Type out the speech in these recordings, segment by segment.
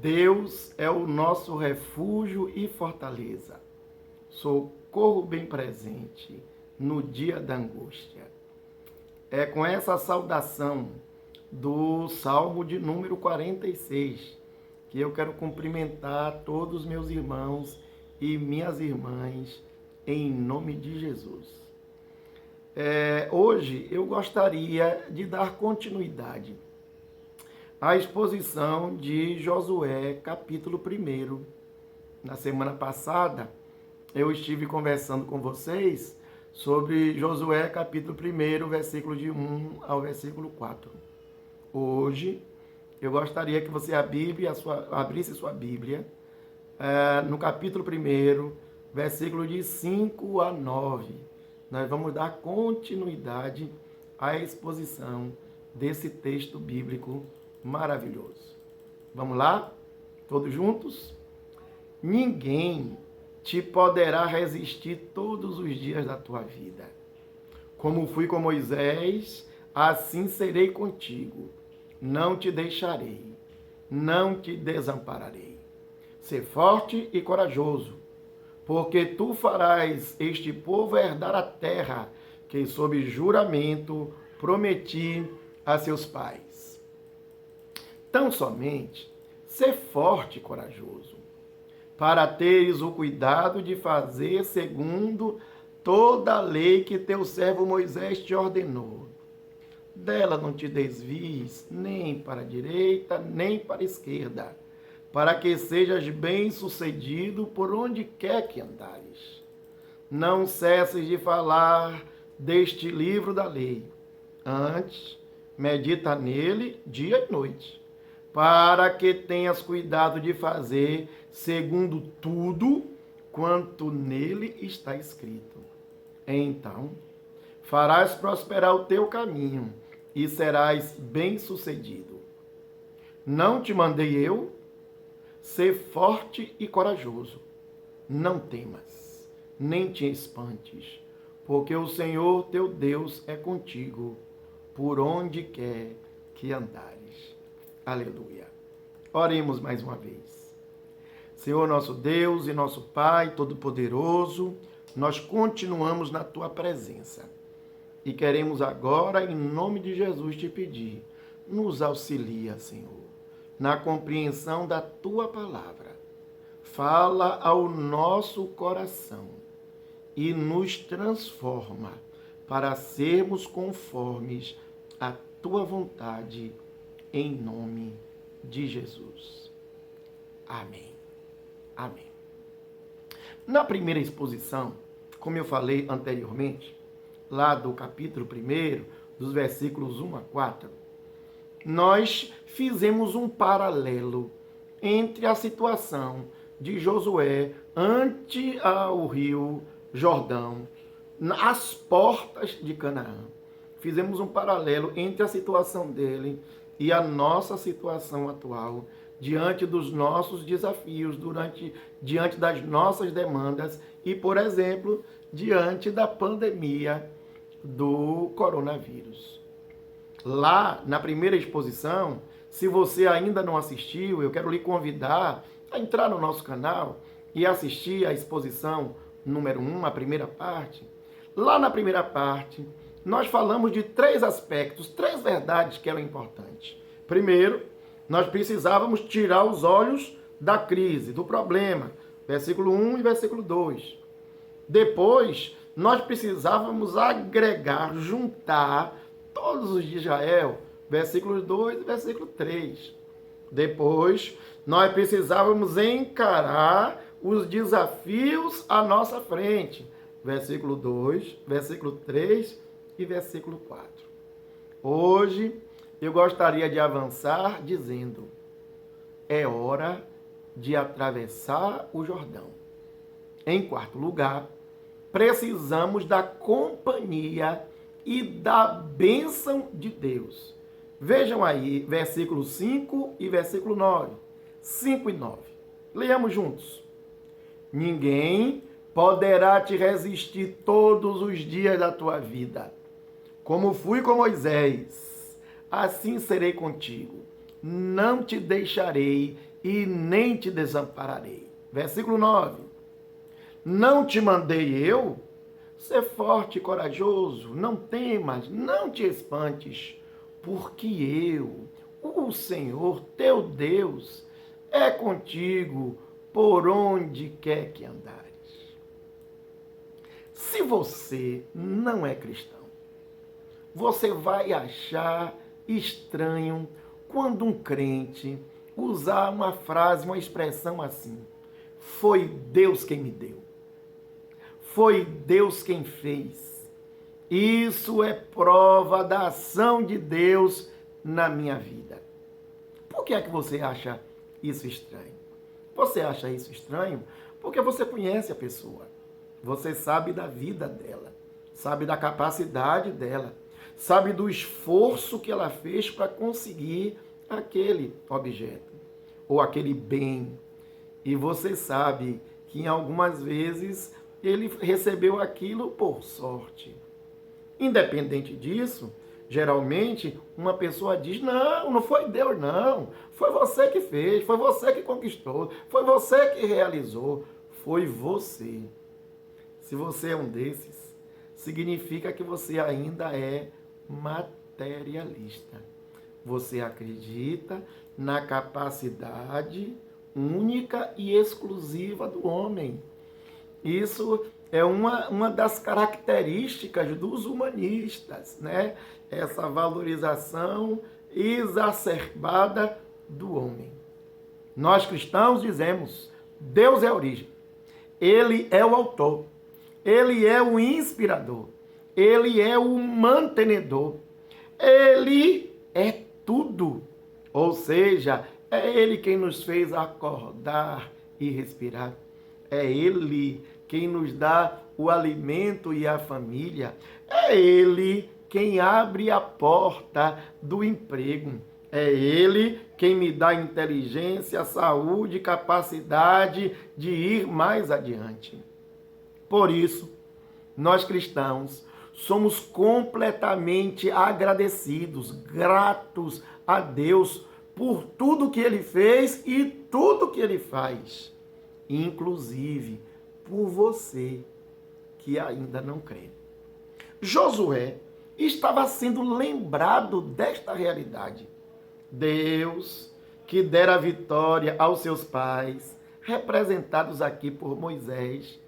Deus é o nosso refúgio e fortaleza, socorro bem presente no dia da angústia. É com essa saudação do Salmo de número 46 que eu quero cumprimentar todos os meus irmãos e minhas irmãs em nome de Jesus. Hoje eu gostaria de dar continuidade à exposição de Josué, capítulo 1. Na semana passada, eu estive conversando com vocês sobre Josué, capítulo 1, versículo de 1 ao versículo 4. Hoje, eu gostaria que você abrisse sua Bíblia no capítulo 1, versículo de 5 a 9. Nós vamos dar continuidade à exposição desse texto bíblico maravilhoso. Vamos lá? Todos juntos? Ninguém te poderá resistir todos os dias da tua vida. Como fui com Moisés, assim serei contigo. Não te deixarei, não te desampararei. Sê forte e corajoso, porque tu farás este povo herdar a terra que, sob juramento, prometi a seus pais. Tão somente, sê forte e corajoso, para teres o cuidado de fazer segundo toda a lei que teu servo Moisés te ordenou. Dela não te desvies nem para a direita, nem para a esquerda, para que sejas bem-sucedido por onde quer que andares. Não cesses de falar deste livro da lei. Antes, medita nele dia e noite, para que tenhas cuidado de fazer segundo tudo quanto nele está escrito. Então, farás prosperar o teu caminho e serás bem-sucedido. Não te mandei eu? Sê forte e corajoso. Não temas, nem te espantes, porque o Senhor teu Deus é contigo, por onde quer que andares. Aleluia. Oremos mais uma vez. Senhor nosso Deus e nosso Pai Todo-Poderoso, nós continuamos na Tua presença e queremos agora, em nome de Jesus, te pedir, nos auxilia, Senhor, na compreensão da Tua palavra. Fala ao nosso coração e nos transforma para sermos conformes à Tua vontade, em nome de Jesus. Amém. Amém. Na primeira exposição, como eu falei anteriormente, lá do capítulo 1, dos versículos 1 a 4, nós fizemos um paralelo entre a situação de Josué ante ao rio Jordão, às portas de Canaã. Fizemos um paralelo entre a situação dele e a nossa situação atual, diante dos nossos desafios, diante das nossas demandas e, por exemplo, diante da pandemia do coronavírus. Lá, na primeira exposição, se você ainda não assistiu, eu quero lhe convidar a entrar no nosso canal e assistir a exposição número 1, a primeira parte. Lá na primeira parte, nós falamos de 3 aspectos, 3 verdades que eram importantes. Primeiro, nós precisávamos tirar os olhos da crise, do problema, versículo 1 e versículo 2. Depois, nós precisávamos agregar, juntar todos os de Israel, versículos 2 e versículo 3. Depois, nós precisávamos encarar os desafios à nossa frente, versículo 2, versículo 3 e versículo 4. Hoje, eu gostaria de avançar dizendo: é hora de atravessar o Jordão. Em quarto lugar, precisamos da companhia e da bênção de Deus. Vejam aí, versículo 5 e versículo 9. 5 e 9. Leiamos juntos. Ninguém poderá te resistir todos os dias da tua vida. Como fui com Moisés, assim serei contigo. Não te deixarei e nem te desampararei. Versículo 9. Não te mandei eu? Ser forte e corajoso, não temas, não te espantes, porque eu, o Senhor teu Deus, é contigo por onde quer que andares. Se você não é cristão, você vai achar estranho quando um crente usar uma frase, uma expressão assim: foi Deus quem me deu. Foi Deus quem fez. Isso é prova da ação de Deus na minha vida. Por que é que você acha isso estranho? Você acha isso estranho porque você conhece a pessoa. Você sabe da vida dela, sabe da capacidade dela, sabe do esforço que ela fez para conseguir aquele objeto ou aquele bem. E você sabe que em algumas vezes ele recebeu aquilo por sorte. Independente disso, geralmente uma pessoa diz: não, não foi Deus não, foi você que fez, foi você que conquistou, foi você que realizou, foi você. Se você é um desses, significa que você ainda é materialista. Você acredita na capacidade única e exclusiva do homem. Isso é uma das características dos humanistas, né? Essa valorização exacerbada do homem. Nós cristãos dizemos: Deus é a origem, Ele é o autor, Ele é o inspirador, Ele é o mantenedor, Ele é tudo. Ou seja, é Ele quem nos fez acordar e respirar. É Ele quem nos dá o alimento e a família. É Ele quem abre a porta do emprego. É Ele quem me dá inteligência, saúde, capacidade de ir mais adiante. Por isso, nós cristãos somos completamente agradecidos, gratos a Deus por tudo que Ele fez e tudo que Ele faz. Inclusive por você que ainda não crê. Josué estava sendo lembrado desta realidade. Deus, que dera a vitória aos seus pais, representados aqui por Moisés,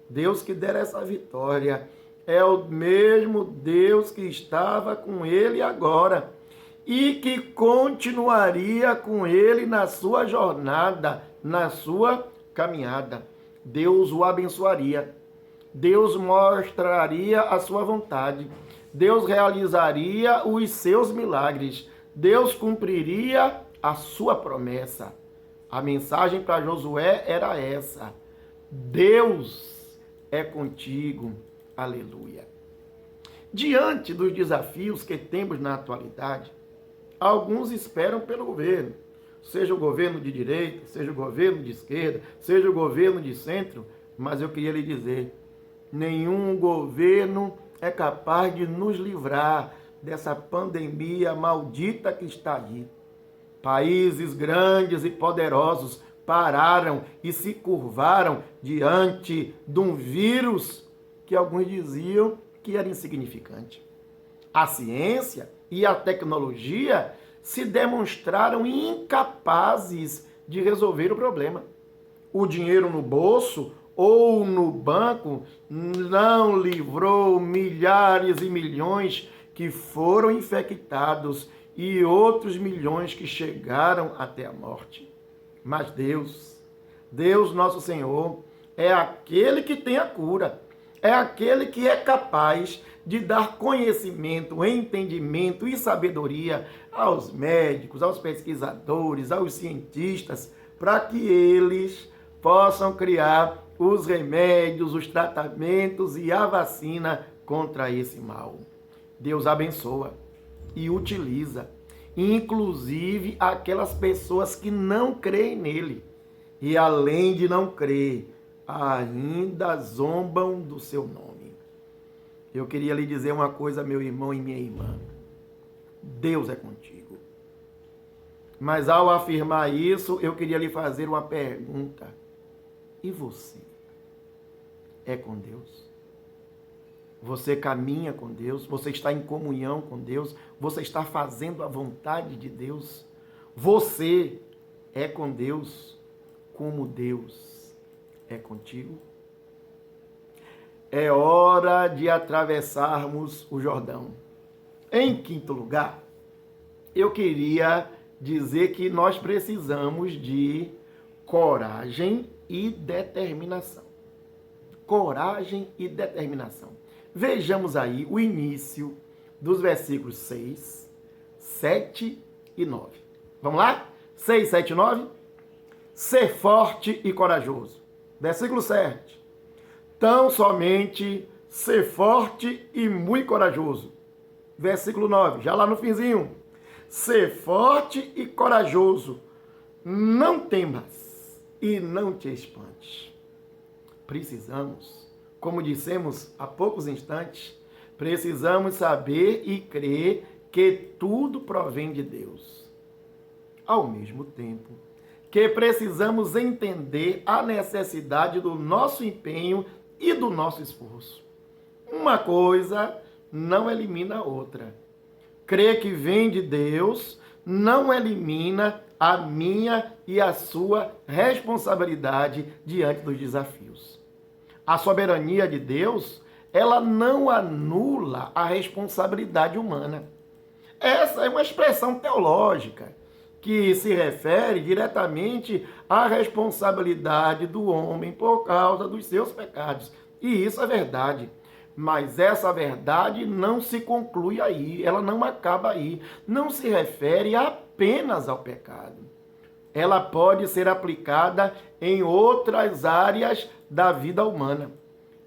Deus que dera essa vitória, é o mesmo Deus que estava com ele agora e que continuaria com ele na sua jornada, na sua caminhada. Deus o abençoaria, Deus mostraria a sua vontade, Deus realizaria os seus milagres, Deus cumpriria a sua promessa. A mensagem para Josué era essa: Deus é contigo, aleluia. Diante dos desafios que temos na atualidade, alguns esperam pelo governo, seja o governo de direita, seja o governo de esquerda, seja o governo de centro, mas eu queria lhe dizer, nenhum governo é capaz de nos livrar dessa pandemia maldita que está aí. Países grandes e poderosos pararam e se curvaram diante de um vírus que alguns diziam que era insignificante. A ciência e a tecnologia se demonstraram incapazes de resolver o problema. O dinheiro no bolso ou no banco não livrou milhares e milhões que foram infectados e outros milhões que chegaram até a morte. Mas Deus nosso Senhor, é aquele que tem a cura, é aquele que é capaz de dar conhecimento, entendimento e sabedoria aos médicos, aos pesquisadores, aos cientistas, para que eles possam criar os remédios, os tratamentos e a vacina contra esse mal. Deus abençoa e utiliza, inclusive aquelas pessoas que não creem nele. E além de não crer, ainda zombam do seu nome. Eu queria lhe dizer uma coisa, meu irmão e minha irmã. Deus é contigo. Mas ao afirmar isso, eu queria lhe fazer uma pergunta. E você? É com Deus? Você caminha com Deus? Você está em comunhão com Deus? Você está fazendo a vontade de Deus? Você é com Deus como Deus é contigo? É hora de atravessarmos o Jordão. Em quinto lugar, eu queria dizer que nós precisamos de coragem e determinação. Coragem e determinação. Vejamos aí o início dos versículos 6, 7 e 9. Vamos lá? 6, 7 e 9. Ser forte e corajoso. Versículo 7. Tão somente ser forte e muito corajoso. Versículo 9, já lá no finzinho. Ser forte e corajoso. Não temas e não te espantes. Precisamos, como dissemos há poucos instantes, precisamos saber e crer que tudo provém de Deus. Ao mesmo tempo que precisamos entender a necessidade do nosso empenho e do nosso esforço. Uma coisa não elimina a outra. Crer que vem de Deus não elimina a minha e a sua responsabilidade diante dos desafios. A soberania de Deus, ela não anula a responsabilidade humana. Essa é uma expressão teológica que se refere diretamente à responsabilidade do homem por causa dos seus pecados. E isso é verdade. Mas essa verdade não se conclui aí, ela não acaba aí. Não se refere apenas ao pecado. Ela pode ser aplicada em outras áreas da vida humana.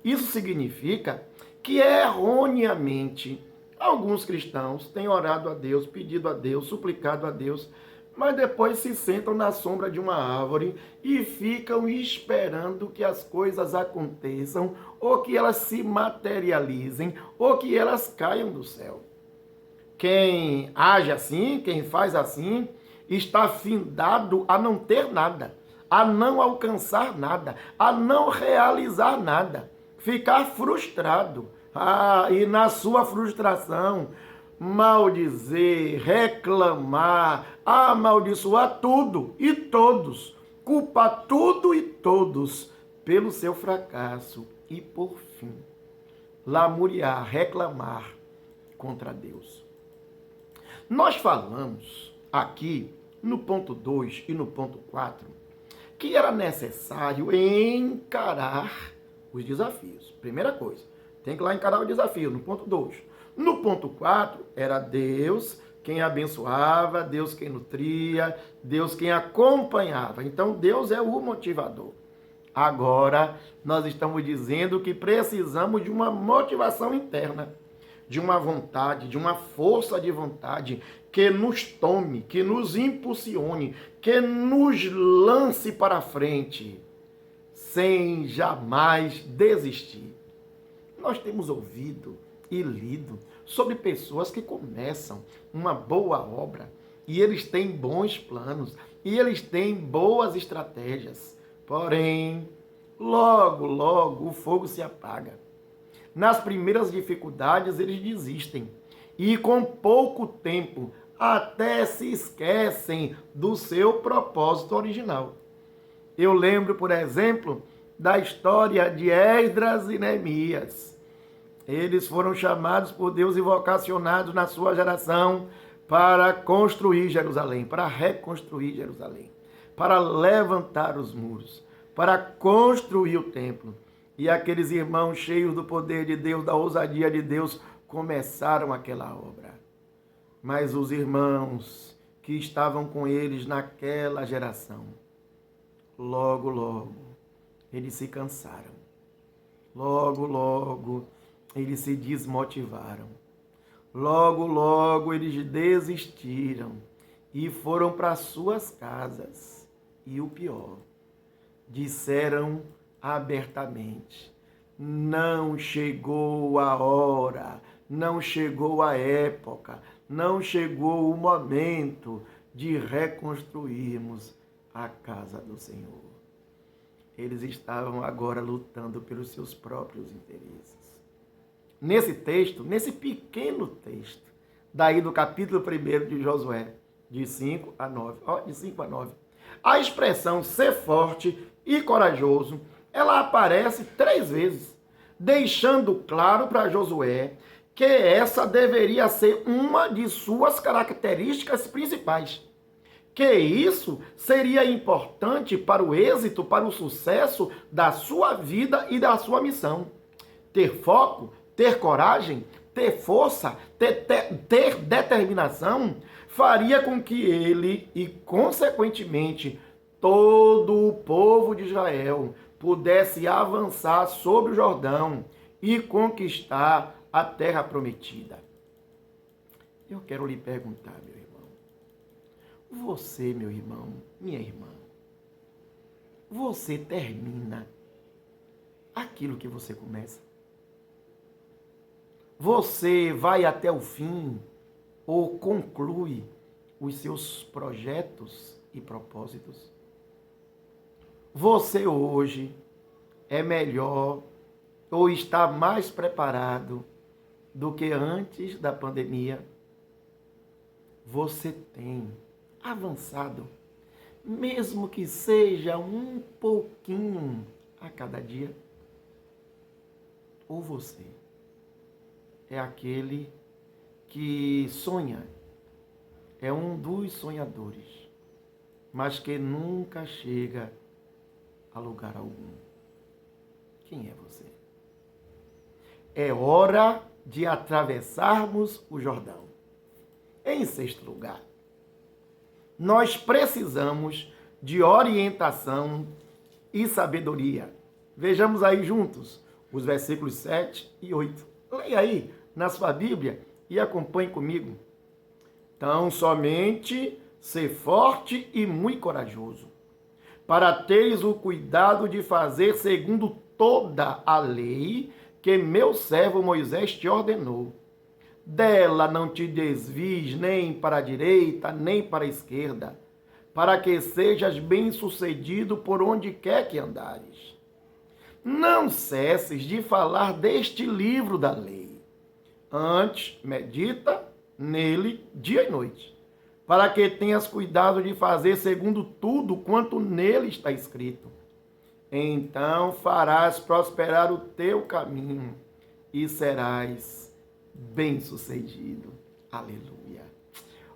Isso significa que erroneamente alguns cristãos têm orado a Deus, pedido a Deus, suplicado a Deus, mas depois se sentam na sombra de uma árvore e ficam esperando que as coisas aconteçam, ou que elas se materializem, ou que elas caiam do céu. Quem age assim, quem faz assim, está findado a não ter nada, a não alcançar nada, a não realizar nada, ficar frustrado. E na sua frustração, maldizer, reclamar, amaldiçoar tudo e todos, culpar tudo e todos pelo seu fracasso e, por fim, lamuriar, reclamar contra Deus. Nós falamos aqui no ponto 2 e no ponto 4 que era necessário encarar os desafios. Primeira coisa, tem que lá encarar o desafio, no ponto 2. No ponto 4, era Deus quem abençoava, Deus quem nutria, Deus quem acompanhava. Então, Deus é o motivador. Agora, nós estamos dizendo que precisamos de uma motivação interna, de uma vontade, de uma força de vontade que nos tome, que nos impulsione, que nos lance para frente, sem jamais desistir. Nós temos ouvido e lido sobre pessoas que começam uma boa obra e eles têm bons planos e eles têm boas estratégias. Porém, logo, logo o fogo se apaga. Nas primeiras dificuldades eles desistem e com pouco tempo até se esquecem do seu propósito original. Eu lembro, por exemplo, da história de Esdras e Neemias. Eles foram chamados por Deus e vocacionados na sua geração para construir Jerusalém, para reconstruir Jerusalém, para levantar os muros, para construir o templo. E aqueles irmãos cheios do poder de Deus, da ousadia de Deus, começaram aquela obra. Mas os irmãos que estavam com eles naquela geração, logo, logo, eles se cansaram. Logo, logo, eles se desmotivaram. Logo, logo, eles desistiram e foram para suas casas. E o pior, disseram abertamente: não chegou a hora, não chegou a época, não chegou o momento de reconstruirmos a casa do Senhor. Eles estavam agora lutando pelos seus próprios interesses. Nesse texto, nesse pequeno texto, daí do capítulo 1 de Josué, de 5 a 9, a expressão ser forte e corajoso, ela aparece 3 vezes, deixando claro para Josué que essa deveria ser uma de suas características principais. Que isso seria importante para o êxito, para o sucesso da sua vida e da sua missão. Ter foco, ter coragem, ter força, ter determinação, faria com que ele e, consequentemente, todo o povo de Israel pudesse avançar sobre o Jordão e conquistar a terra prometida. Eu quero lhe perguntar, meu irmão. Você, meu irmão, minha irmã, você termina aquilo que você começa? Você vai até o fim ou conclui os seus projetos e propósitos? Você hoje é melhor ou está mais preparado do que antes da pandemia? Você tem avançado, mesmo que seja um pouquinho a cada dia? Ou você é aquele que sonha, é um dos sonhadores, mas que nunca chega a lugar algum? Quem é você? É hora de atravessarmos o Jordão. Em 6º lugar, nós precisamos de orientação e sabedoria. Vejamos aí juntos os versículos 7 e 8. Leia aí na sua Bíblia e acompanhe comigo. Tão somente ser forte e muito corajoso, para teres o cuidado de fazer segundo toda a lei que meu servo Moisés te ordenou. Dela não te desvies nem para a direita, nem para a esquerda, para que sejas bem-sucedido por onde quer que andares. Não cesses de falar deste livro da lei. Antes, medita nele dia e noite, para que tenhas cuidado de fazer segundo tudo quanto nele está escrito. Então farás prosperar o teu caminho e serás bem-sucedido. Aleluia.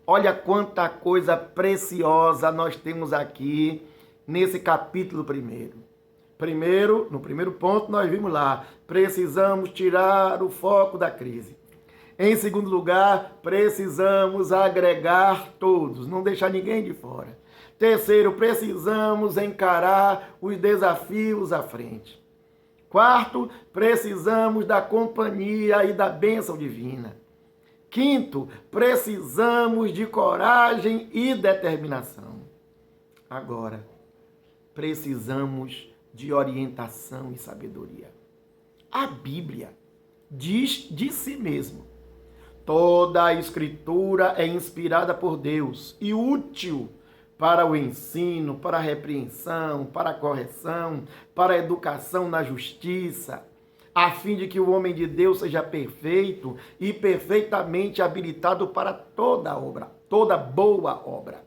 Olha quanta coisa preciosa nós temos aqui nesse capítulo 1. No primeiro ponto, nós vimos lá, precisamos tirar o foco da crise. Em segundo lugar, precisamos agregar todos, não deixar ninguém de fora. Terceiro, precisamos encarar os desafios à frente. Quarto, precisamos da companhia e da bênção divina. Quinto, precisamos de coragem e determinação. Agora, precisamos de orientação e sabedoria. A Bíblia diz de si mesmo: toda a Escritura é inspirada por Deus e útil para o ensino, para a repreensão, para a correção, para a educação na justiça, a fim de que o homem de Deus seja perfeito e perfeitamente habilitado para toda obra, toda boa obra.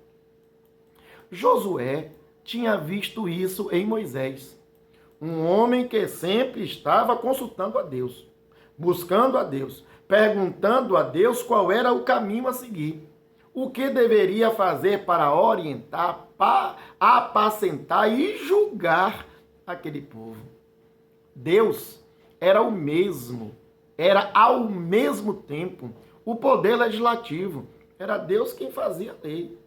Josué tinha visto isso em Moisés, um homem que sempre estava consultando a Deus, buscando a Deus, perguntando a Deus qual era o caminho a seguir, o que deveria fazer para orientar, para apacentar e julgar aquele povo. Deus era o mesmo, era ao mesmo tempo o poder legislativo, era Deus quem fazia a lei.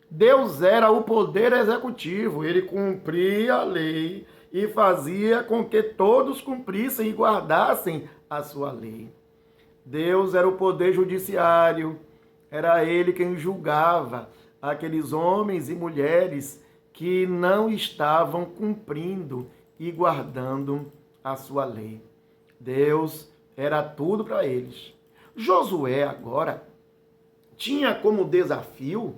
Deus era o poder executivo, ele cumpria a lei e fazia com que todos cumprissem e guardassem a sua lei. Deus era o poder judiciário, era ele quem julgava aqueles homens e mulheres que não estavam cumprindo e guardando a sua lei. Deus era tudo para eles. Josué agora tinha como desafio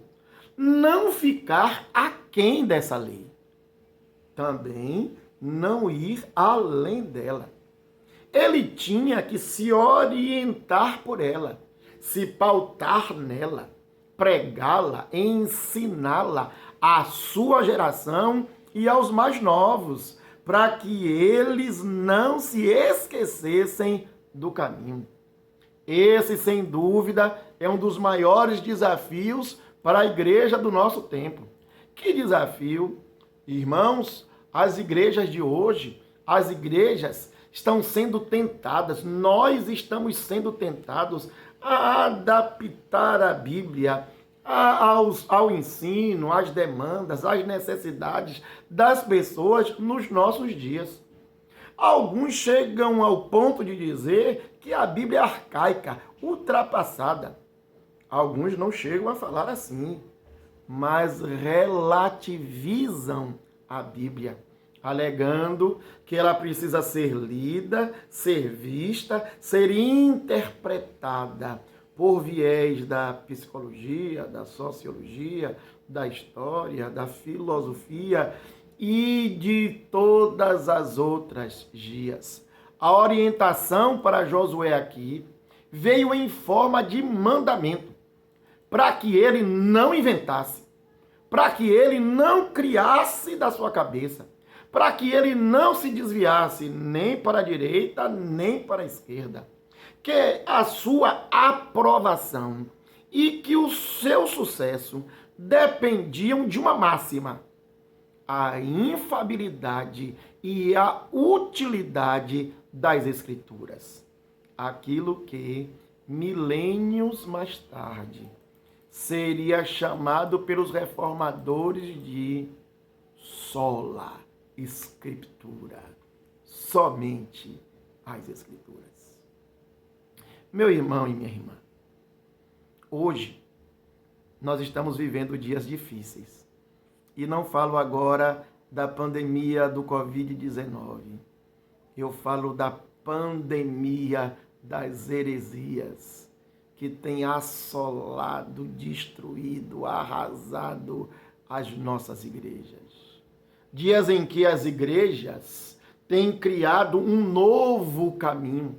não ficar aquém dessa lei. Também não ir além dela. Ele tinha que se orientar por ela, se pautar nela, pregá-la, ensiná-la à sua geração e aos mais novos, para que eles não se esquecessem do caminho. Esse, sem dúvida, é um dos maiores desafios para a igreja do nosso tempo. Que desafio? Irmãos, as igrejas de hoje, as igrejas estão sendo tentadas, nós estamos sendo tentados a adaptar a Bíblia ao ensino, às demandas, às necessidades das pessoas nos nossos dias. Alguns chegam ao ponto de dizer que a Bíblia é arcaica, ultrapassada. Alguns não chegam a falar assim, mas relativizam a Bíblia, alegando que ela precisa ser lida, ser vista, ser interpretada por viés da psicologia, da sociologia, da história, da filosofia e de todas as outras guias. A orientação para Josué aqui veio em forma de mandamento, para que ele não inventasse, para que ele não criasse da sua cabeça, para que ele não se desviasse nem para a direita, nem para a esquerda. Que a sua aprovação e que o seu sucesso dependiam de uma máxima: a infalibilidade e a utilidade das Escrituras. Aquilo que, milênios mais tarde, seria chamado pelos reformadores de sola Escritura, somente as Escrituras. Meu irmão e minha irmã, hoje nós estamos vivendo dias difíceis. E não falo agora da pandemia do Covid-19. Eu falo da pandemia das heresias, que tem assolado, destruído, arrasado as nossas igrejas. Dias em que as igrejas têm criado um novo caminho,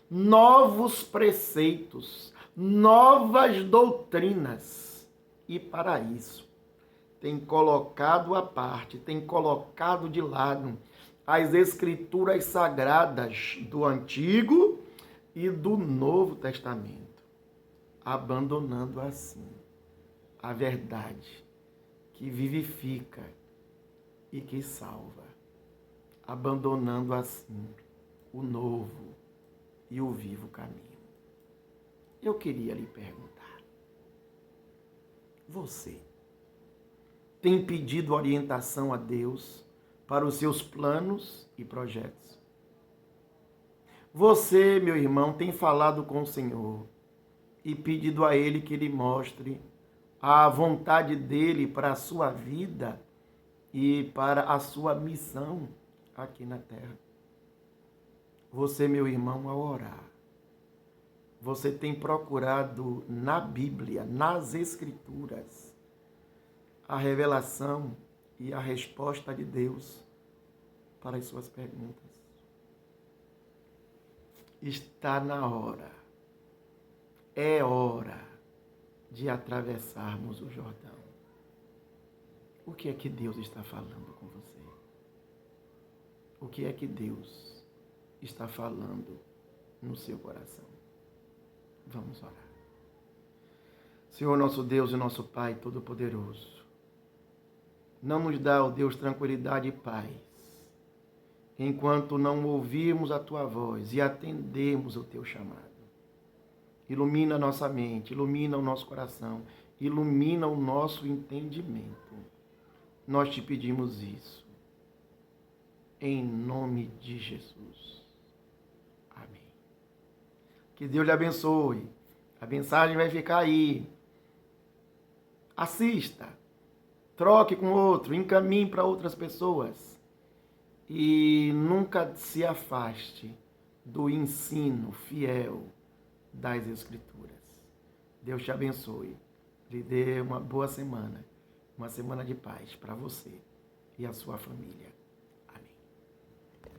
novos preceitos, novas doutrinas. E para isso, tem colocado à parte, tem colocado de lado as escrituras sagradas do Antigo e do Novo Testamento, abandonando assim a verdade que vivifica e que salva, abandonando assim o novo e o vivo caminho. Eu queria lhe perguntar, você tem pedido orientação a Deus para os seus planos e projetos? Você, meu irmão, tem falado com o Senhor e pedido a Ele que lhe mostre a vontade dEle para a sua vida e para a sua missão aqui na terra? Você, meu irmão, ao orar, você tem procurado na Bíblia, nas Escrituras, a revelação e a resposta de Deus para as suas perguntas? Está na hora, é hora de atravessarmos o Jordão. O que é que Deus está falando com você? O que é que Deus está falando no seu coração? Vamos orar. Senhor, nosso Deus e nosso Pai Todo-Poderoso, não nos dá, ó Deus, tranquilidade e paz, enquanto não ouvirmos a Tua voz e atendemos o Teu chamado. Ilumina a nossa mente, ilumina o nosso coração, ilumina o nosso entendimento. Nós te pedimos isso, em nome de Jesus. Amém. Que Deus lhe abençoe. A mensagem vai ficar aí. Assista, troque com outro, encaminhe para outras pessoas. E nunca se afaste do ensino fiel das Escrituras. Deus te abençoe. lhe dê uma boa semana de paz para você e a sua família.